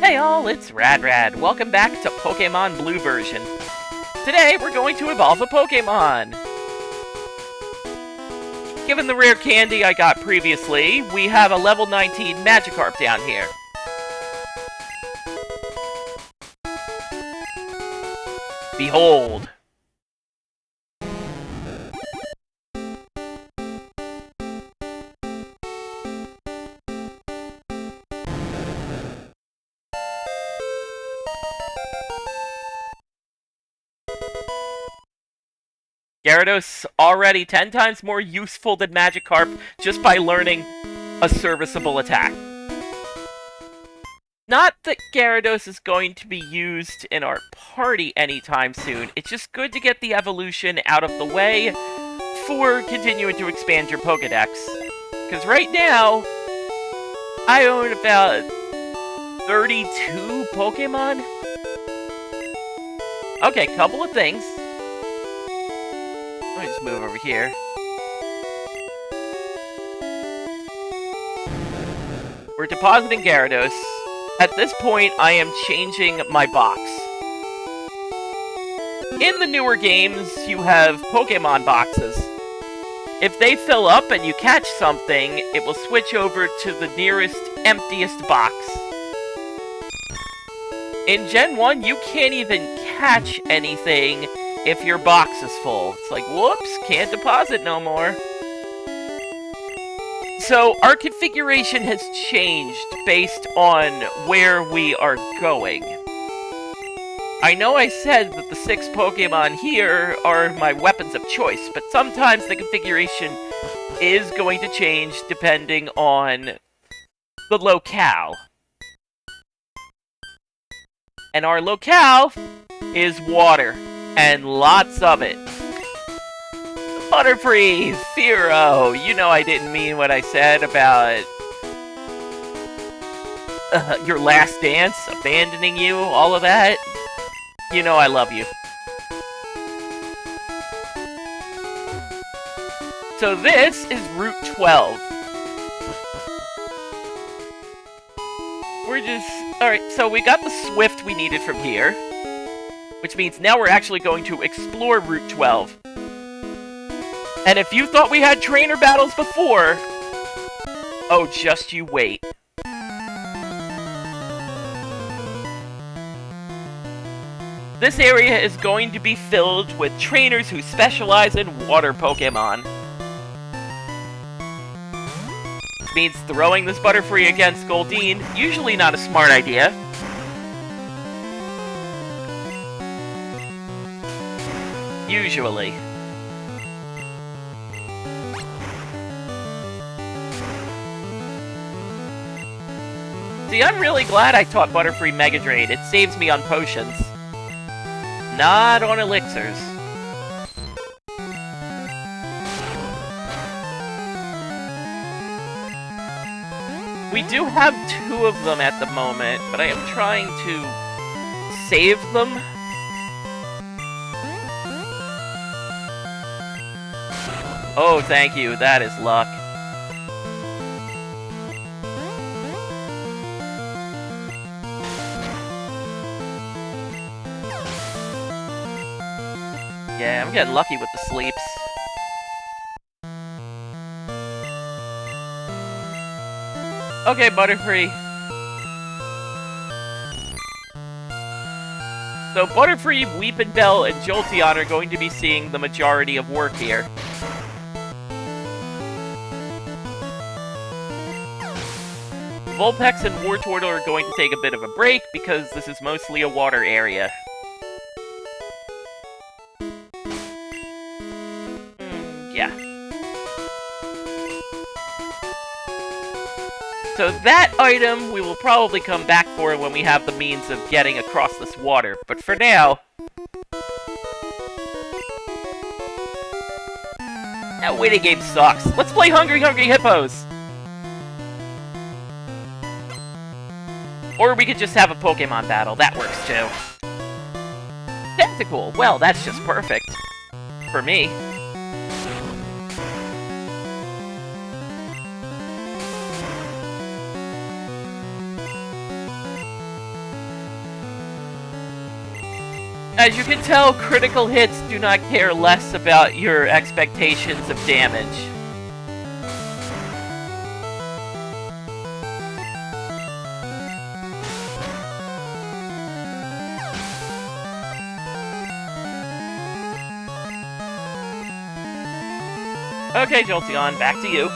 Hey all, it's Rad. Welcome back to Pokémon Blue version. Today, we're going to evolve a Pokémon. Given the rare candy I got previously, we have a level 19 Magikarp down here. Behold. Gyarados already 10 times more useful than Magikarp just by learning a serviceable attack. Not that Gyarados is going to be used in our party anytime soon, it's just good to get the evolution out of the way for continuing to expand your Pokédex. Because right now, I own about 32 Pokémon. Okay, couple of things. Let me just move over here. We're depositing Gyarados. At this point, I am changing my box. In the newer games, you have Pokemon boxes. If they fill up and you catch something, it will switch over to the nearest, emptiest box. In Gen 1, you can't even catch anything if your box is full. It's like, whoops, can't deposit no more. So, our configuration has changed based on where we are going. I know I said that the 6 Pokemon here are my weapons of choice, but sometimes the configuration is going to change depending on the locale. And our locale is water. And lots of it. Butterfree! Firo! You know I didn't mean what I said about your last dance, abandoning you, all of that. You know I love you. So this is Route 12. Alright, so we got the Swift we needed from here. Which means now we're actually going to explore Route 12. And if you thought we had trainer battles before, oh, just you wait. This area is going to be filled with trainers who specialize in water Pokemon. Which means throwing this Butterfree against Goldeen, usually not a smart idea. Usually. See, I'm really glad I taught Butterfree Mega Drain. It saves me on potions. Not on elixirs. We do have 2 of them at the moment, but I am trying to save them. Oh, thank you. That is luck. Yeah, I'm getting lucky with the sleeps. Okay, Butterfree. So Butterfree, Weepinbell, and Jolteon are going to be seeing the majority of work here. Vulpix and Wartortle are going to take a bit of a break because this is mostly a water area. Yeah. So that item we will probably come back for when we have the means of getting across this water. But for now... that waiting game sucks. Let's play Hungry Hippos! Or we could just have a Pokemon battle. That works too. Tactical. Well, that's just perfect. For me. As you can tell, critical hits do not care less about your expectations of damage. Okay, Jolteon, back to you.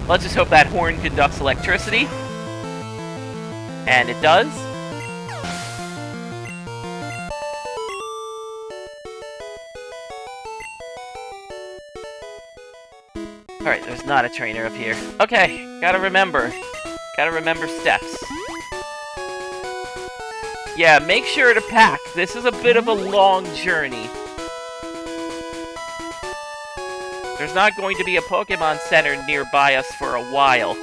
Let's just hope that horn conducts electricity. And it does. Alright, there's not a trainer up here. Okay, gotta remember steps. Yeah, make sure to pack. This is a bit of a long journey. There's not going to be a Pokémon Center nearby us for a while.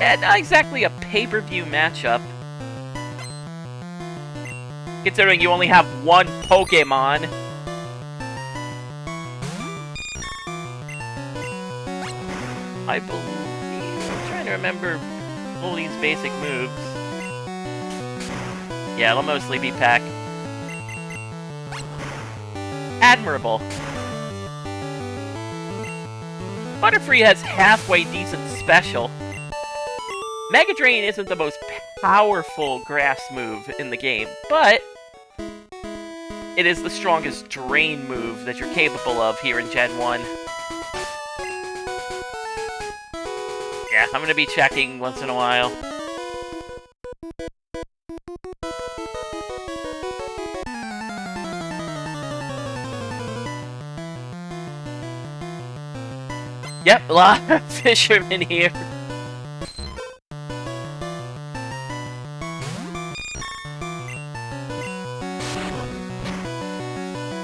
Yeah, not exactly a pay-per-view matchup. Considering you only have one Pokémon. I believe... I'm trying to remember all these basic moves. Yeah, it'll mostly be Peck. Admirable. Butterfree has halfway decent special. Mega Drain isn't the most powerful grass move in the game, but it is the strongest drain move that you're capable of here in Gen 1. Yeah, I'm gonna be checking once in a while. Yep, a lot of fishermen here.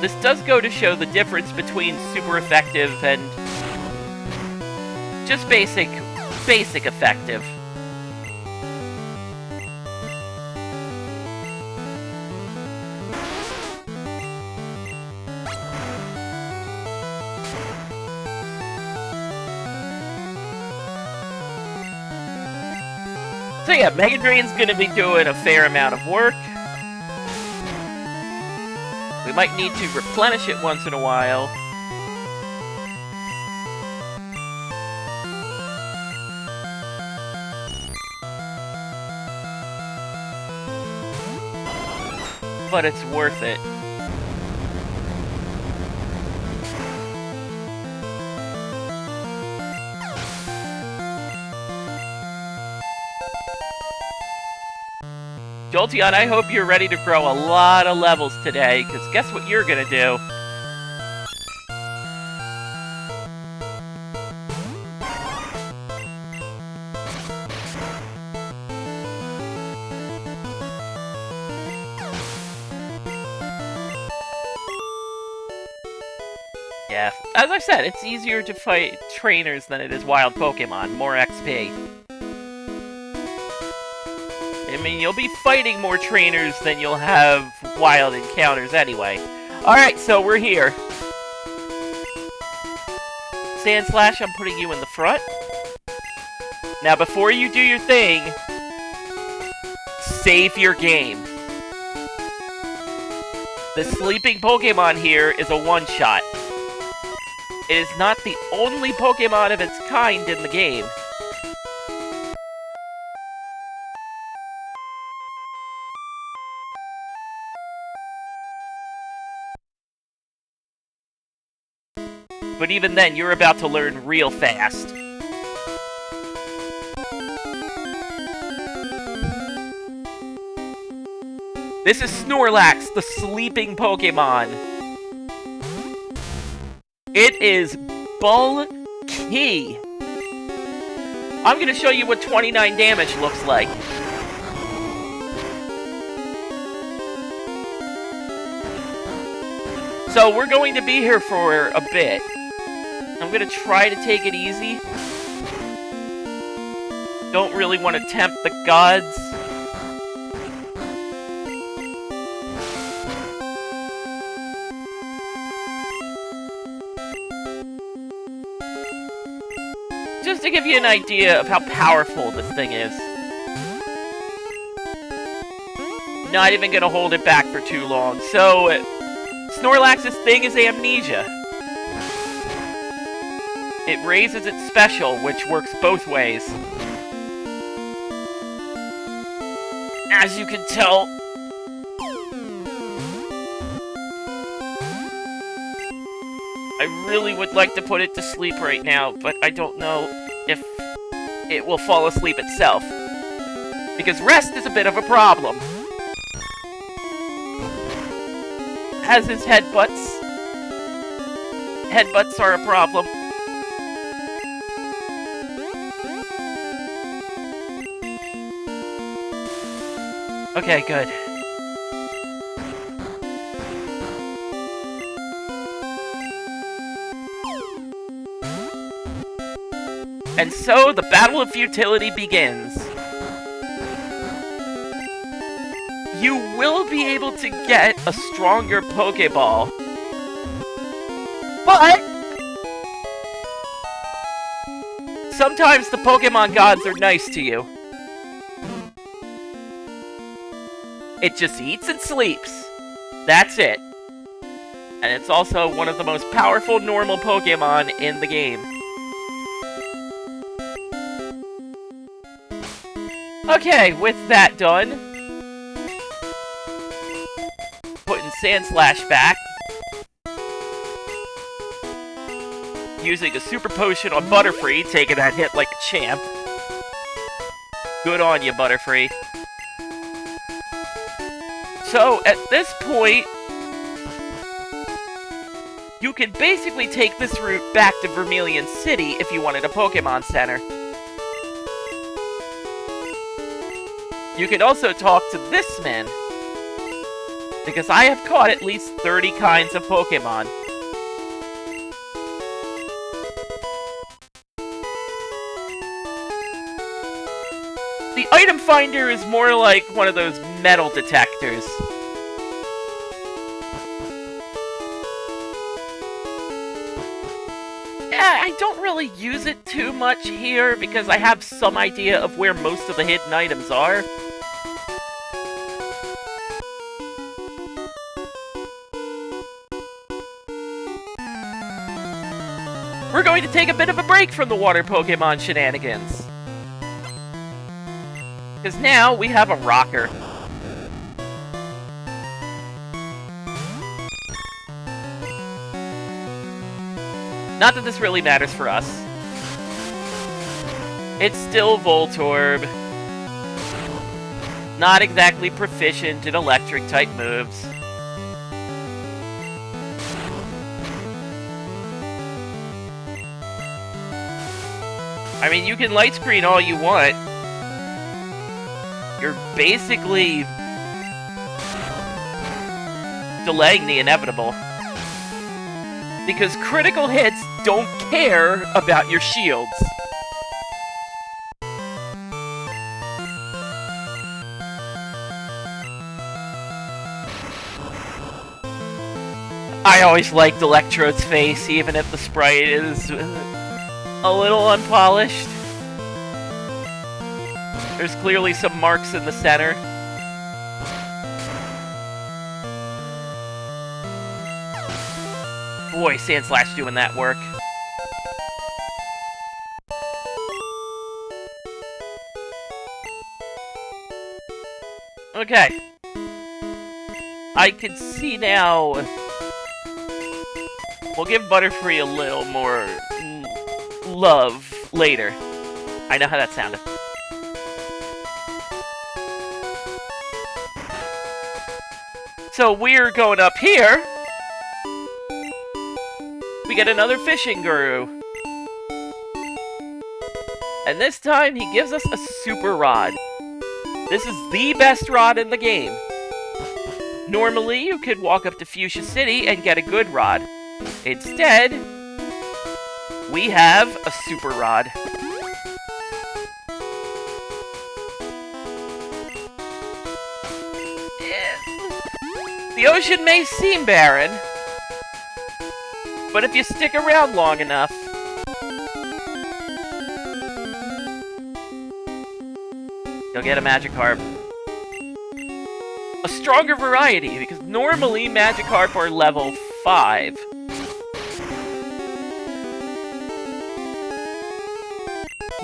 This does go to show the difference between super effective and just basic effective. So yeah, Mega Drain's gonna be doing a fair amount of work. We might need to replenish it once in a while. But it's worth it. Jolteon, I hope you're ready to grow a lot of levels today, because guess what you're gonna do? Yeah, as I said, it's easier to fight trainers than it is wild Pokemon. More XP. I mean, you'll be fighting more trainers than you'll have wild encounters anyway. Alright, so we're here. Sandslash, I'm putting you in the front. Now, before you do your thing, save your game. The sleeping Pokemon here is a one-shot. It is not the only Pokemon of its kind in the game. But even then, you're about to learn real fast. This is Snorlax, the sleeping Pokemon. It is bulky. I'm gonna show you what 29 damage looks like. So we're going to be here for a bit. I'm gonna try to take it easy. Don't really want to tempt the gods. to give you an idea of how powerful this thing is. Not even gonna hold it back for too long. So, Snorlax's thing is amnesia. It raises its special, which works both ways. As you can tell, I really would like to put it to sleep right now, but I don't know if it will fall asleep itself. Because rest is a bit of a problem. As is headbutts. Headbutts are a problem. Okay, good. And so, the Battle of Futility begins. You will be able to get a stronger Pokeball. But sometimes the Pokemon gods are nice to you. It just eats and sleeps. That's it. And it's also one of the most powerful normal Pokemon in the game. Okay, with that done, putting Sandslash back, using a Super Potion on Butterfree, taking that hit like a champ. Good on you, Butterfree. So, at this point, you can basically take this route back to Vermilion City if you wanted a Pokemon Center. You can also talk to this man, because I have caught at least 30 kinds of Pokemon. The item finder is more like one of those metal detectors. I don't really use it too much here because I have some idea of where most of the hidden items are. We're going to take a bit of a break from the water Pokemon shenanigans. Because now we have a rocker. Not that this really matters for us. It's still Voltorb. Not exactly proficient in electric-type moves. I mean, you can light screen all you want. You're basically delaying the inevitable. Because critical hits don't care about your shields. I always liked Electrode's face, even if the sprite is a little unpolished. There's clearly some marks in the center. Boy, Sandslash doing that work. Okay. I can see now. We'll give Butterfree a little more love later. I know how that sounded. So we're going up here. We get another fishing guru. And this time he gives us a super rod. This is the best rod in the game. Normally you could walk up to Fuchsia City and get a good rod. Instead, we have a super rod. The ocean may seem barren, but if you stick around long enough, You'll get a Magikarp. A stronger variety, because normally Magikarp are level 5.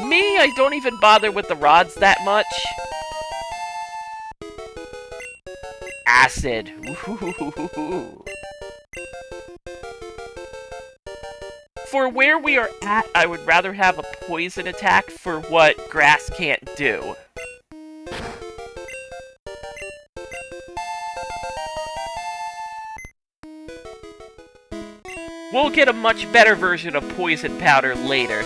Me, I don't even bother with the rods that much. Acid. Ooh. For where we are at, I would rather have a poison attack for what grass can't do. We'll get a much better version of poison powder later.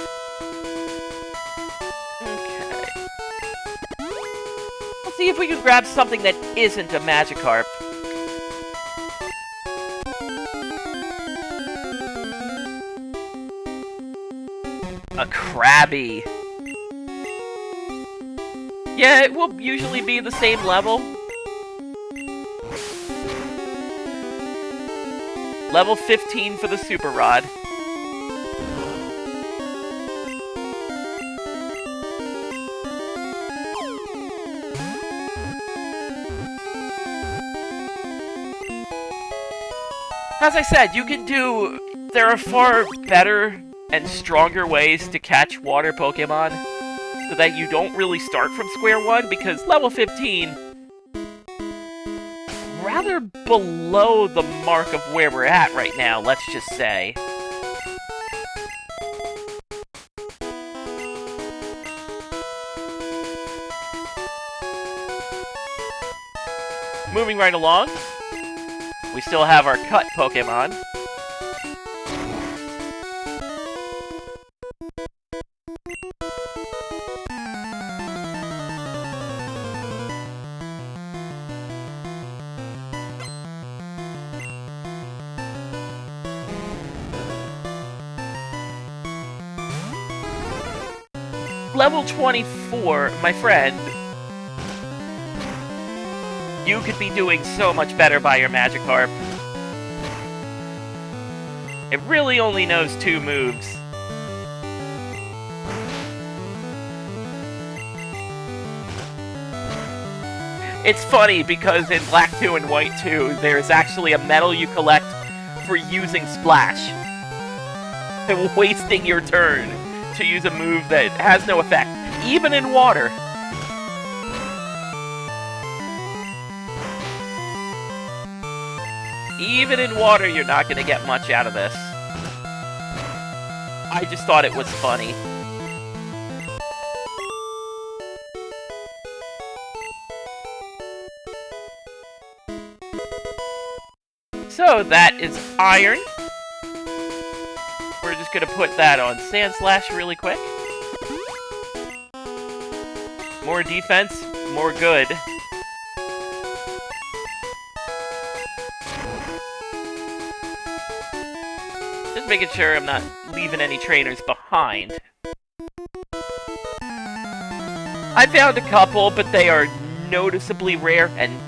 Okay. Let's see if we can grab something that isn't a Magikarp. A Krabby. Yeah, it will usually be the same level. Level 15 for the Super Rod. As I said, you can do... There are far better and stronger ways to catch water Pokemon so that you don't really start from square one, because level 15, rather below the mark of where we're at right now, let's just say. Moving right along, we still have our cut Pokemon. Level 24, my friend, you could be doing so much better by your Magikarp. It really only knows 2 moves. It's funny because in Black 2 and White 2, there's actually a medal you collect for using Splash. And wasting your turn to use a move that has no effect, even in water. Even in water, you're not going to get much out of this. I just thought it was funny. So that is Iron. We're just gonna put that on Sand Slash really quick. More defense, more good. Just making sure I'm not leaving any trainers behind. I found a couple, but they are noticeably rare and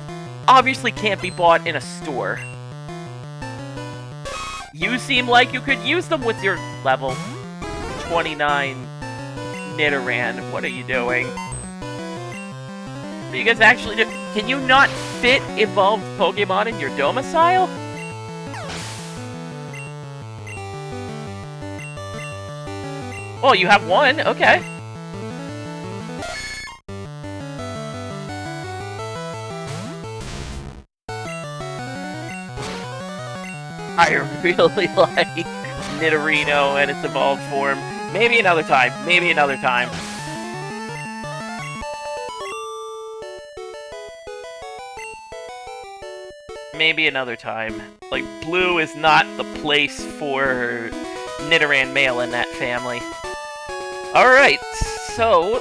obviously can't be bought in a store. You seem like you could use them with your level 29 Nidoran. What are you doing? Are you guys actually do? Can you not fit evolved Pokemon in your domicile? Oh, you have one? Okay. I really like Nidorino and its evolved form. Maybe another time. Maybe another time. Maybe another time. Like, blue is not the place for Nidoran male in that family. Alright, so...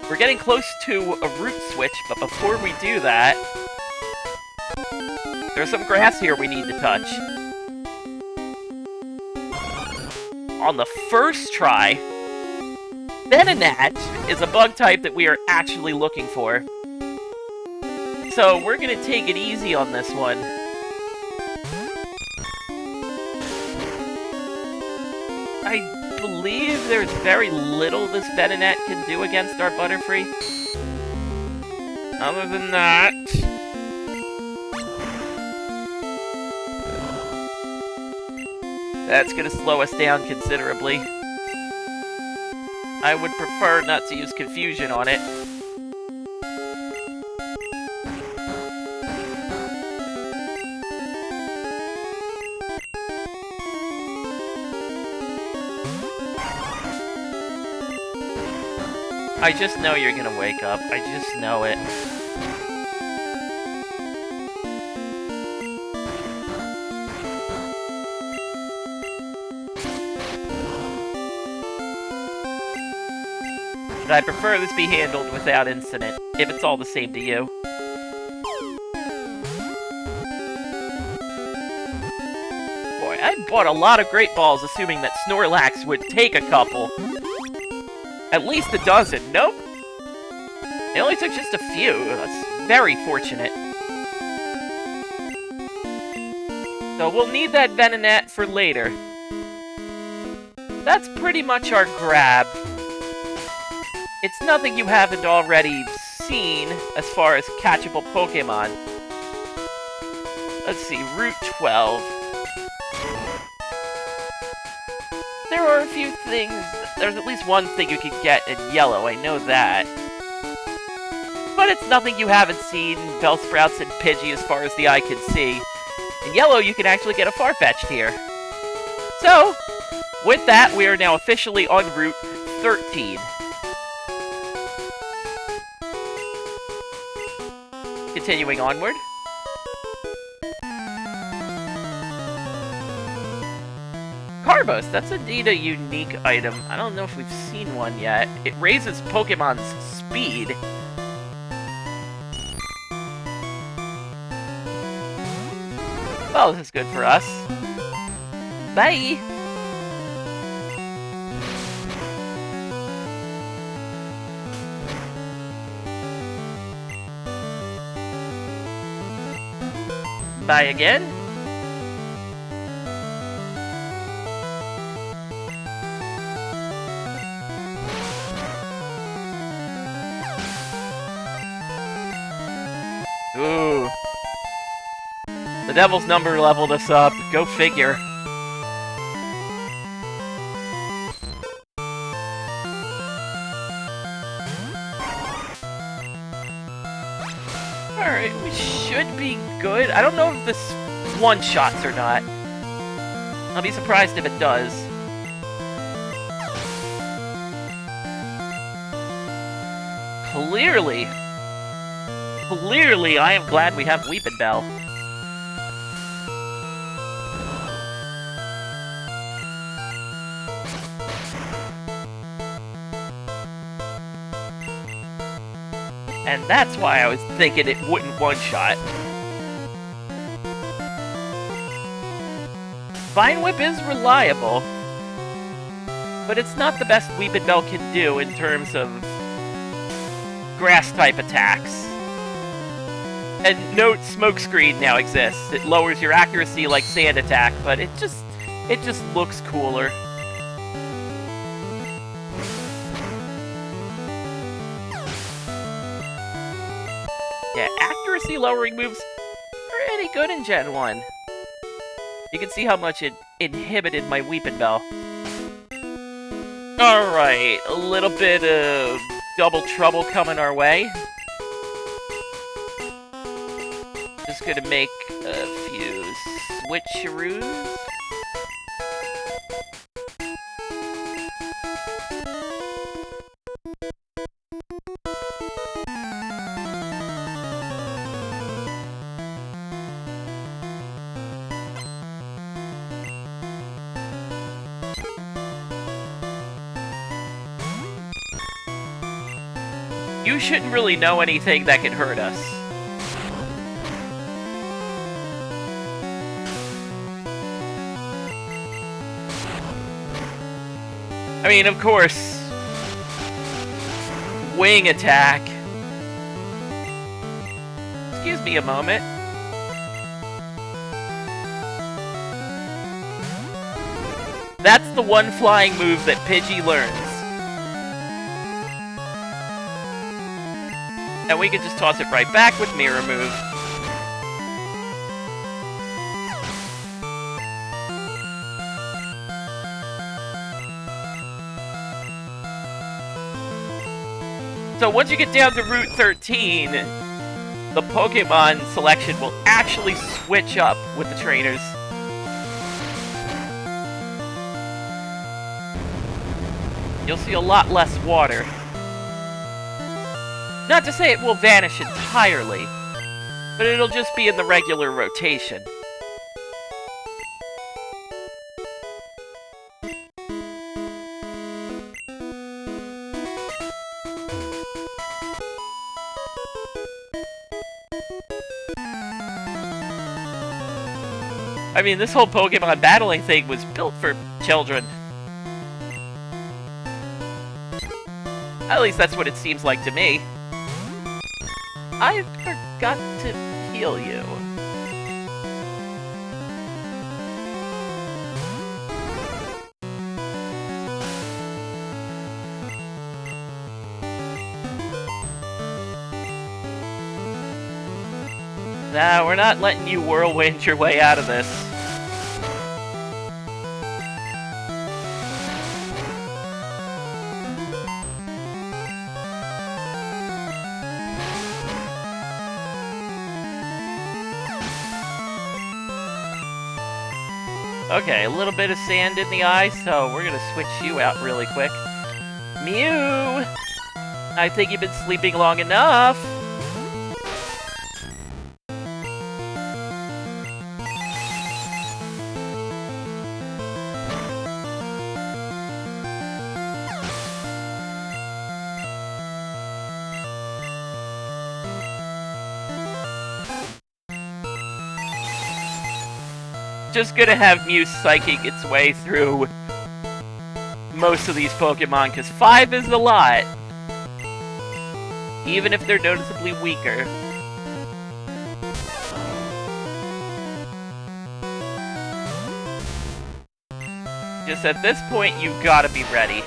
we're getting close to a route switch, but before we do that... there's some grass here we need to touch. On the first try, Venonat is a bug type that we are actually looking for. So we're gonna take it easy on this one. I believe there's very little this Venonat can do against our Butterfree. Other than that... that's gonna slow us down considerably. I would prefer not to use Confusion on it. I just know you're gonna wake up. I just know it. But I prefer this be handled without incident, if it's all the same to you. Boy, I bought a lot of Great Balls assuming that Snorlax would take a couple. At least a dozen. Nope. It only took just a few. That's very fortunate. So we'll need that Venonat for later. That's pretty much our grab. It's nothing you haven't already seen as far as catchable Pokémon. Let's see, Route 12. There are a few things. There's at least one thing you can get in yellow, I know that. But it's nothing you haven't seen, Bellsprouts and Pidgey as far as the eye can see. In yellow, you can actually get a Farfetch'd here. So, with that, we are now officially on Route 13. Continuing onward. Carbos, that's indeed a unique item. I don't know if we've seen one yet. It raises Pokemon's speed. Well, this is good for us. Bye! Bye again. Ooh. The Devil's Number leveled us up. Go figure. Alright, we should be good. I don't know if this one-shots or not. I'll be surprised if it does. Clearly, I am glad we have Weepin' Bell. And that's why I was thinking it wouldn't one-shot. Vine Whip is reliable, but it's not the best Weepin' Bell can do in terms of grass-type attacks. And note, Smokescreen now exists. It lowers your accuracy like Sand Attack, but it just looks cooler. Yeah, accuracy lowering moves are pretty good in Gen 1. You can see how much it inhibited my Weepin' Bell. Alright, a little bit of double trouble coming our way. Just gonna make a few switcheroos. You shouldn't really know anything that can hurt us. I mean, of course, wing attack. Excuse me a moment. That's the one flying move that Pidgey learns. And we can just toss it right back with Mirror Move. So once you get down to Route 13, the Pokemon selection will actually switch up with the trainers. You'll see a lot less water. Not to say it will vanish entirely, but it'll just be in the regular rotation. I mean, this whole Pokemon battling thing was built for children. At least that's what it seems like to me. I forgot to heal you. Nah, we're not letting you whirlwind your way out of this. Okay, a little bit of sand in the eye, so we're gonna switch you out really quick. Mew! I think you've been sleeping long enough. Just gonna have Mew psychic its way through most of these Pokemon, because 5 is a lot. Even if they're noticeably weaker. Just at this point, you gotta be ready.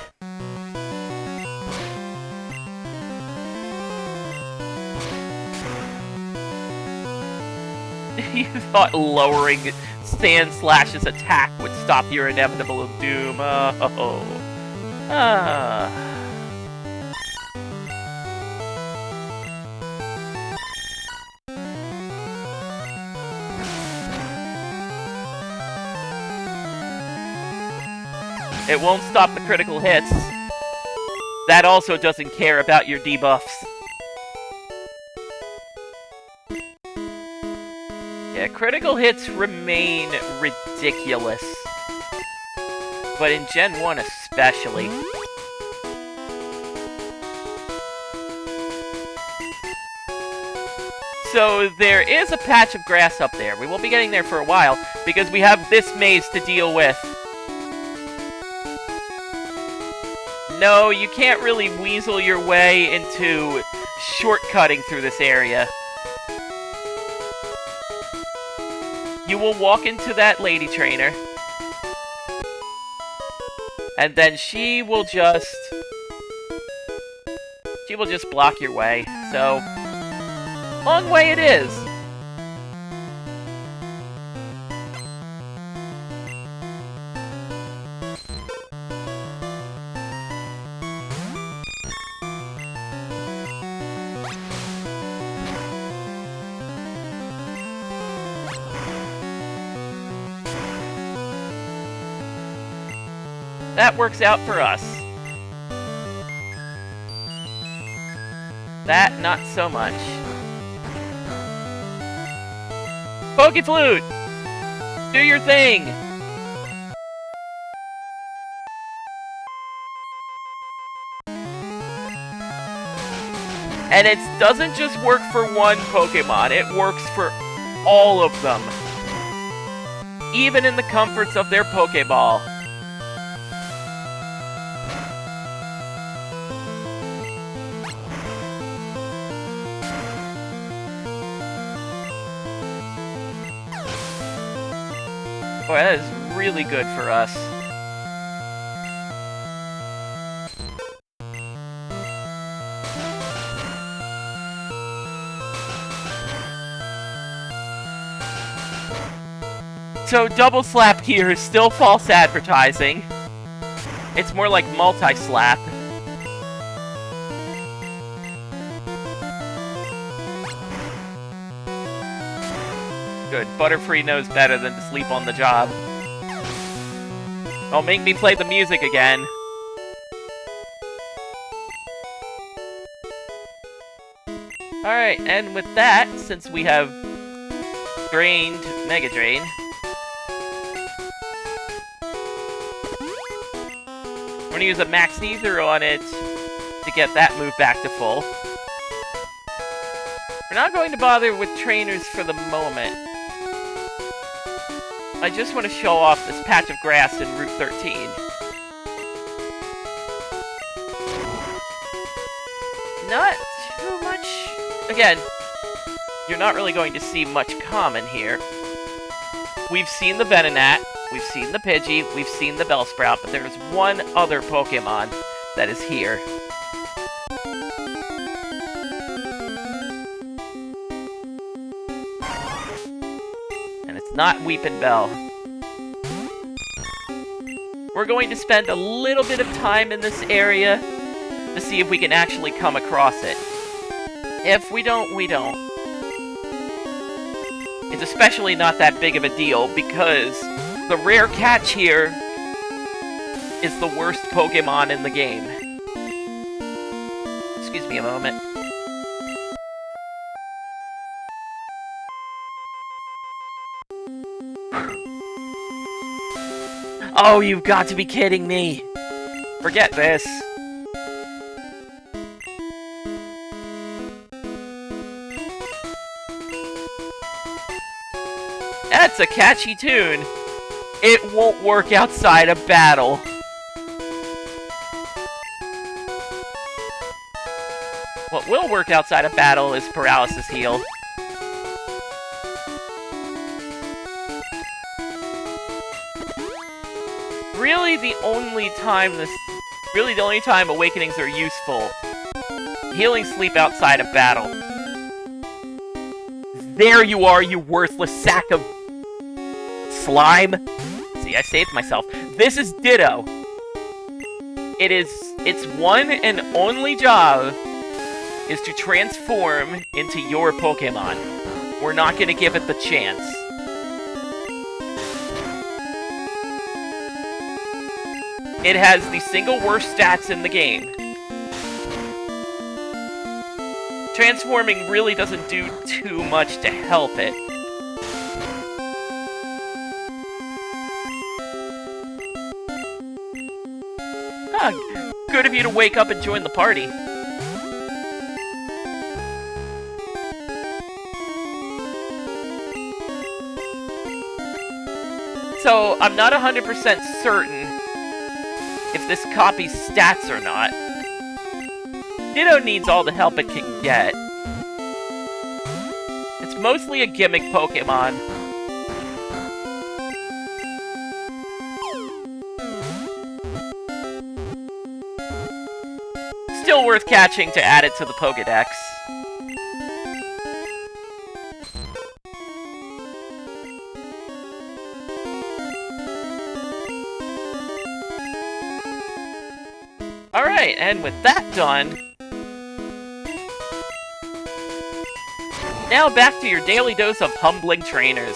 You thought lowering Sandslash's attack would stop your inevitable doom. It won't stop the critical hits. That also doesn't care about your debuffs. Yeah, critical hits remain ridiculous. But in Gen 1 especially. So there is a patch of grass up there. We won't be getting there for a while, because we have this maze to deal with. No, you can't really weasel your way into shortcutting through this area. You will walk into that lady trainer, and then she will just block your way. So, long way it is. That works out for us. That, not so much. Pokeflute! Do your thing! And it doesn't just work for one Pokemon, it works for all of them. Even in the comforts of their Pokeball. Boy, that is really good for us. So double slap here is still false advertising. It's more like multi-slap. Good. Butterfree knows better than to sleep on the job. Don't make me play the music again. Alright, and with that, since we have drained Mega Drain, we're gonna use a Max Ether on it to get that move back to full. We're not going to bother with trainers for the moment. I just want to show off this patch of grass in Route 13. Not too much. Again, you're not really going to see much common here. We've seen the Venonat, we've seen the Pidgey, we've seen the Bellsprout, but there's one other Pokemon that is here. And it's not Weepin' Bell. We're going to spend a little bit of time in this area to see if we can actually come across it. If we don't, we don't. It's especially not that big of a deal because the rare catch here is the worst Pokemon in the game. Excuse me a moment. Oh, you've got to be kidding me! Forget this. That's a catchy tune. It won't work outside a battle. What will work outside a battle is Paralysis Heal. Really the only time Awakenings are useful. Healing Sleep outside a battle. There you are, you worthless sack of slime. See, I saved myself. This is Ditto. Its one and only job is to transform into your Pokemon. We're not gonna give it the chance. It has the single worst stats in the game. Transforming really doesn't do too much to help it. Ah, good of you to wake up and join the party. So, I'm not 100% certain if this copy's stats or not. Ditto needs all the help it can get. It's mostly a gimmick Pokemon. Still worth catching to add it to the Pokédex. Alright, and with that done, now back to your daily dose of humbling trainers.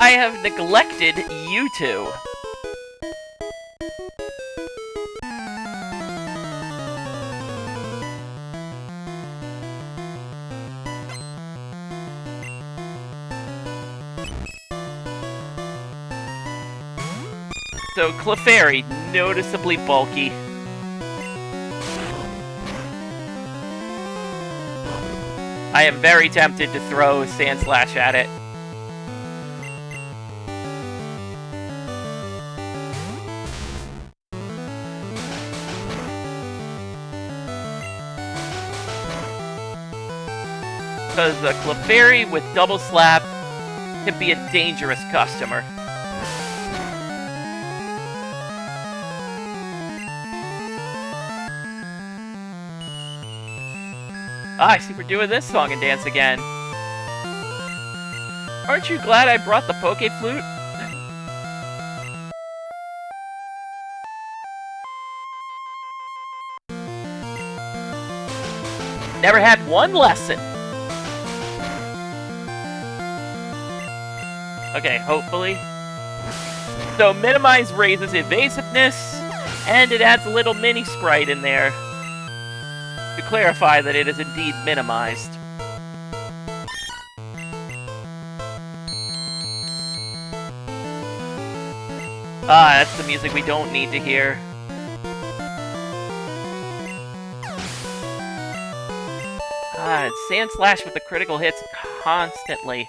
I have neglected you two. So, Clefairy, noticeably bulky. I am very tempted to throw Sand Slash at it. Because a Clefairy with Double Slap can be a dangerous customer. Ah, I see we're doing this song and dance again. Aren't you glad I brought the Poke Flute? Never had one lesson. Okay, hopefully. So minimize raises evasiveness, and it adds a little mini sprite in there to clarify that it is indeed minimized. Ah, that's the music we don't need to hear. Ah, it's Sand Slash with the critical hits constantly.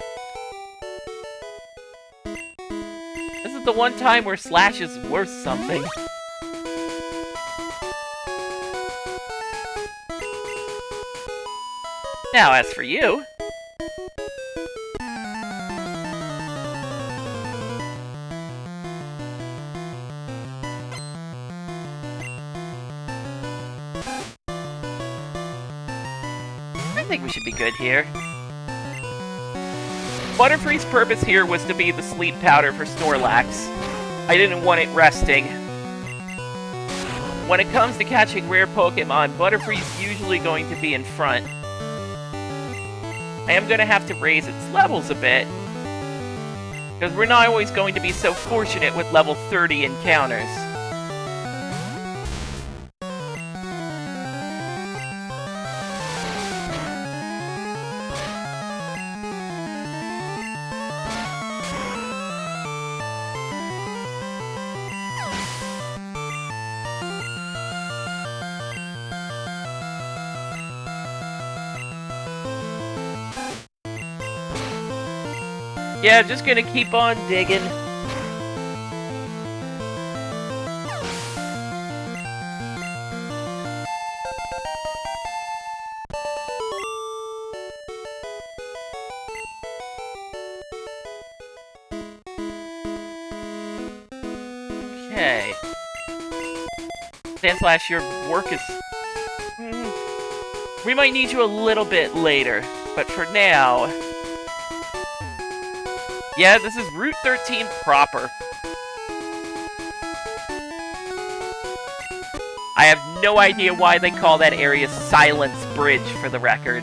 This is the one time where Slash is worth something. Now, as for you... I think we should be good here. Butterfree's purpose here was to be the sleep powder for Snorlax. I didn't want it resting. When it comes to catching rare Pokemon, Butterfree's usually going to be in front. I am going to have to raise its levels a bit, because we're not always going to be so fortunate with level 30 encounters. Yeah, just gonna keep on digging. Okay. Sandslash, your work is... We might need you a little bit later, but for now... Yeah, this is Route 13 proper. I have no idea why they call that area Silence Bridge, for the record.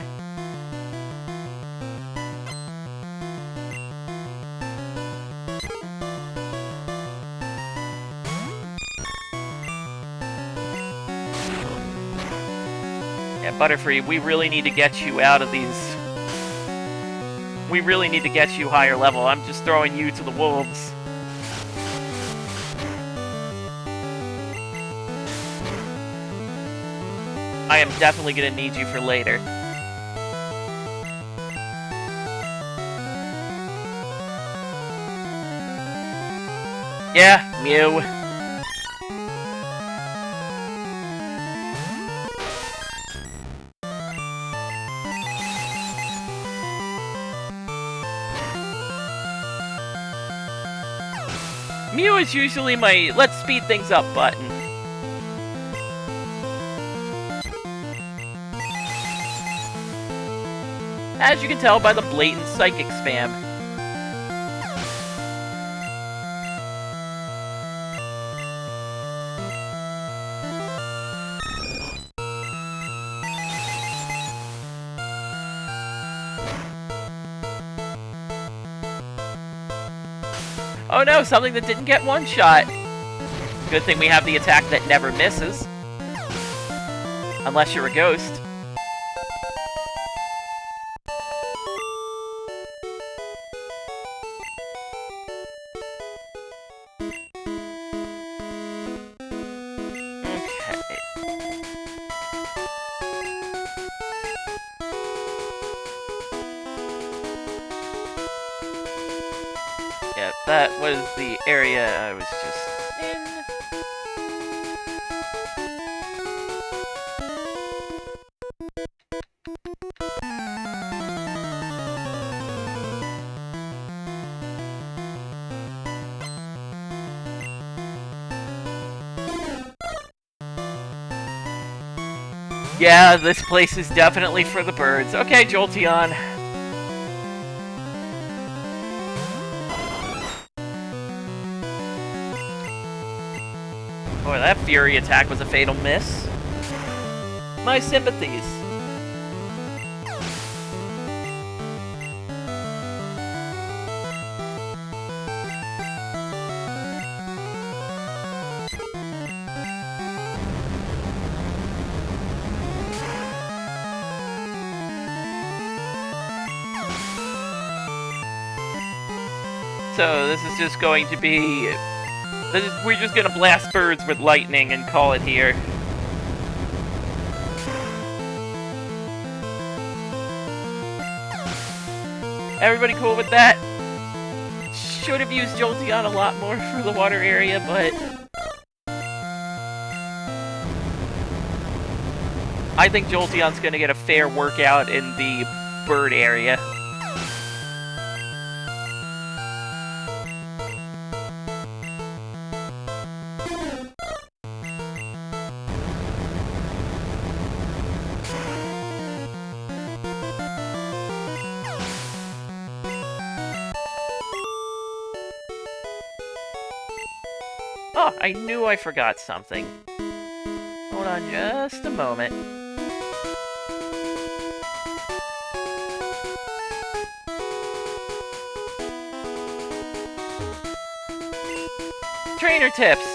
Yeah, Butterfree, we really need to get you out of these... We really need to get you higher level. I'm just throwing you to the wolves. I am definitely gonna need you for later. Yeah, Mew. Mew is usually my let's speed things up button. As you can tell by the blatant psychic spam. Oh no, something that didn't get one shot. Good thing we have the attack that never misses. Unless you're a ghost. That was the area I was just in. Yeah, this place is definitely for the birds. Okay, Jolteon. Boy, that Fury attack was a fatal miss. My sympathies. So this is just going to be... we're just gonna blast birds with lightning and call it here. Everybody cool with that? Should have used Jolteon a lot more for the water area, but... I think Jolteon's gonna get a fair workout in the bird area. Oh, I knew I forgot something. Hold on just a moment. Trainer tips!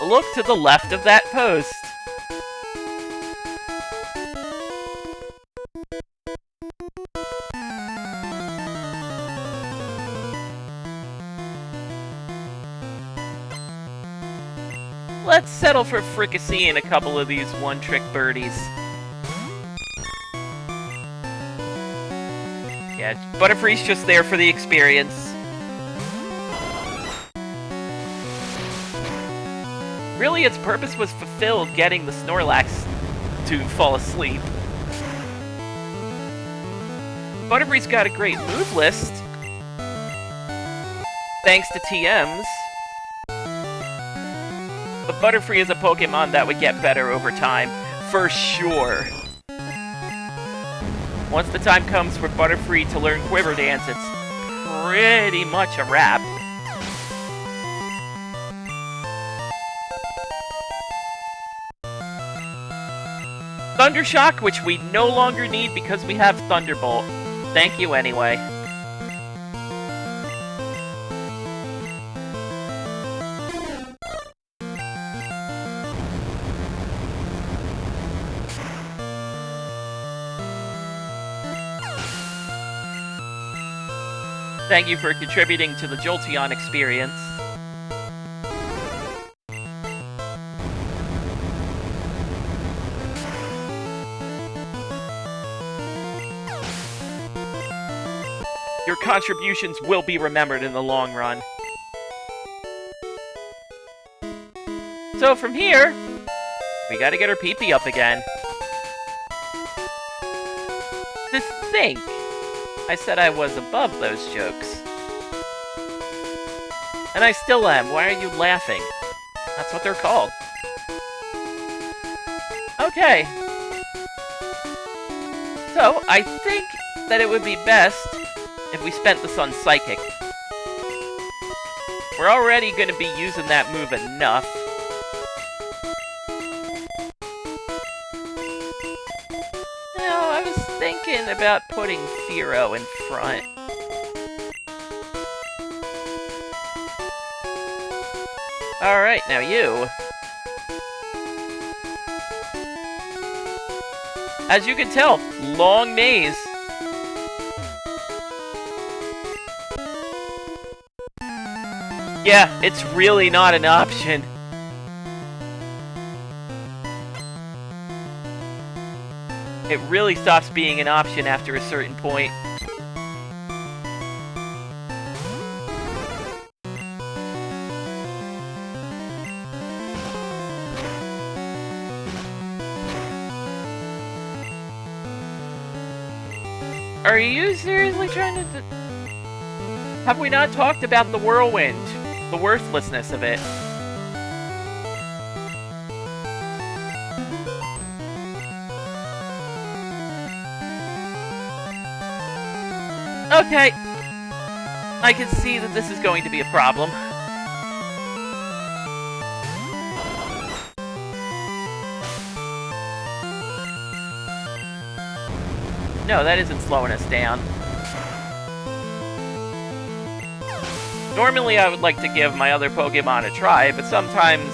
Look to the left of that post. Let's settle for fricassee in a couple of these one-trick birdies. Yeah, Butterfree's just there for the experience. Really, its purpose was fulfilled getting the Snorlax to fall asleep. Butterfree's got a great move list, thanks to TMs. But Butterfree is a Pokemon that would get better over time, for sure. Once the time comes for Butterfree to learn Quiver Dance, it's pretty much a wrap. Thundershock, which we no longer need because we have Thunderbolt. Thank you anyway. Thank you for contributing to the Jolteon experience. Your contributions will be remembered in the long run. So from here, we gotta get our PP up again. To think, I said I was above those jokes. And I still am. Why are you laughing? That's what they're called. Okay. So, I think that it would be best if we spent this on Psychic. We're already going to be using that move enough. Now, I was thinking about putting Fearow in front. Alright, now you. As you can tell, long maze. Yeah, it's really not an option. It really stops being an option after a certain point. Are you seriously trying to... Have we not talked about the whirlwind? The worthlessness of it. I Okay. I can see that this is going to be a problem. No, that isn't slowing us down. Normally I would like to give my other Pokémon a try, but sometimes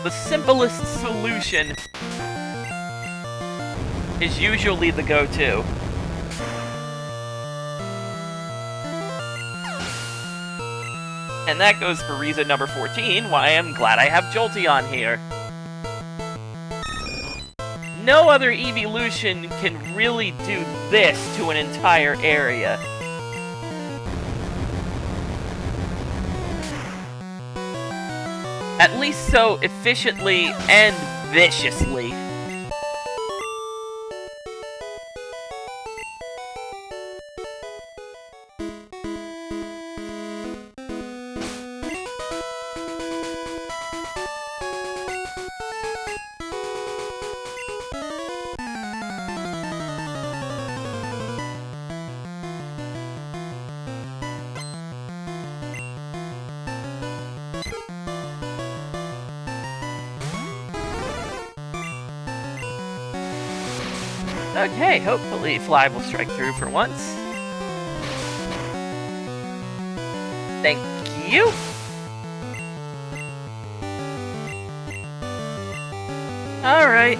the simplest solution is usually the go-to. And that goes for reason number 14, why I'm glad I have Jolteon here. No other evolution can really do this to an entire area. At least so efficiently and viciously. Okay, hopefully Fly will strike through for once. Thank you! Alright.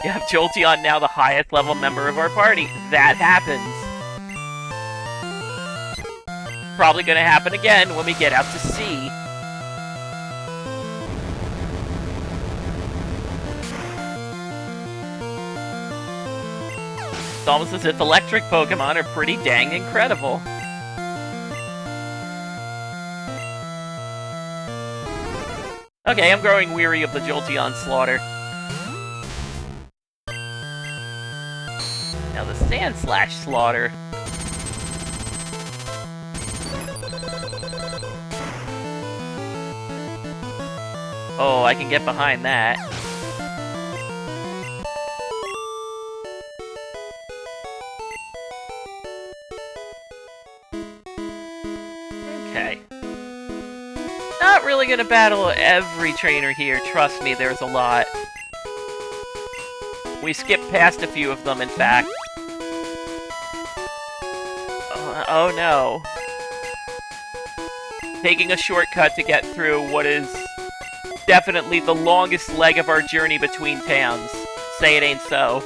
You have Jolteon now the highest level member of our party. That happens. Probably gonna happen again when we get out to sea. It's almost as if electric Pokemon are pretty dang incredible. Okay, I'm growing weary of the Jolteon slaughter. Now the Sand Slash slaughter. Oh, I can get behind that. Okay. Not really gonna battle every trainer here, trust me, there's a lot. We skipped past a few of them, in fact. Oh no. Taking a shortcut to get through what is definitely the longest leg of our journey between towns. Say it ain't so.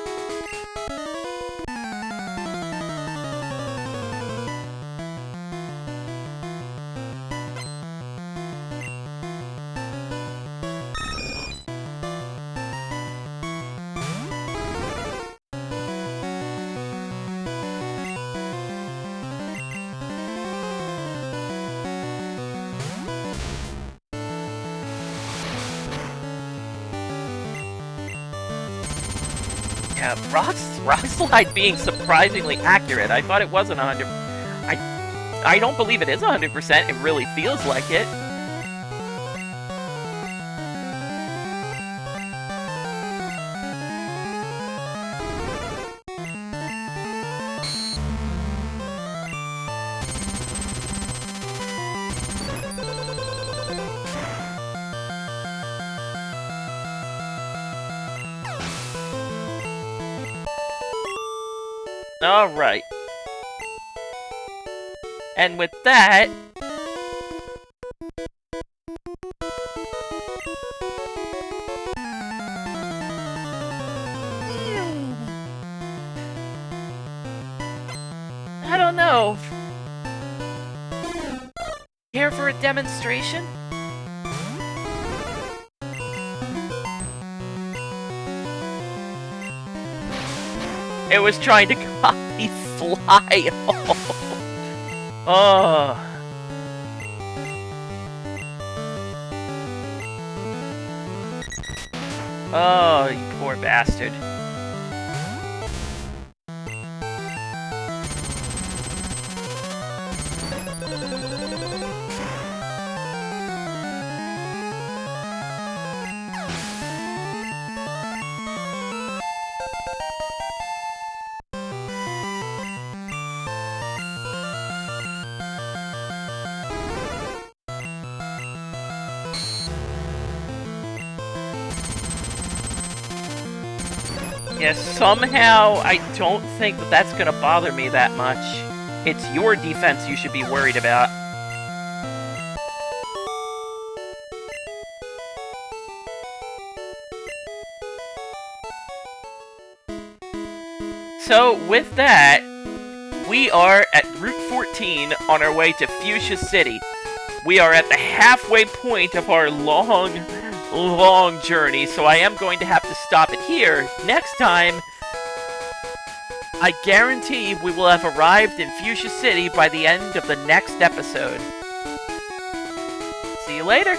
Yeah, Rock Slide being surprisingly accurate. I thought it wasn't 100. I don't believe it is 100%. It really feels like it. Alright. And with that... I don't know. Care for a demonstration? It was trying to copy Fly. Oh. Oh, you poor bastard. Yeah, somehow I don't think that that's gonna bother me that much. It's your defense you should be worried about. So, with that, we are at Route 14 on our way to Fuchsia City. We are at the halfway point of our long journey, so I am going to have to stop it here. Next time, I guarantee we will have arrived in Fuchsia City by the end of the next episode. See you later!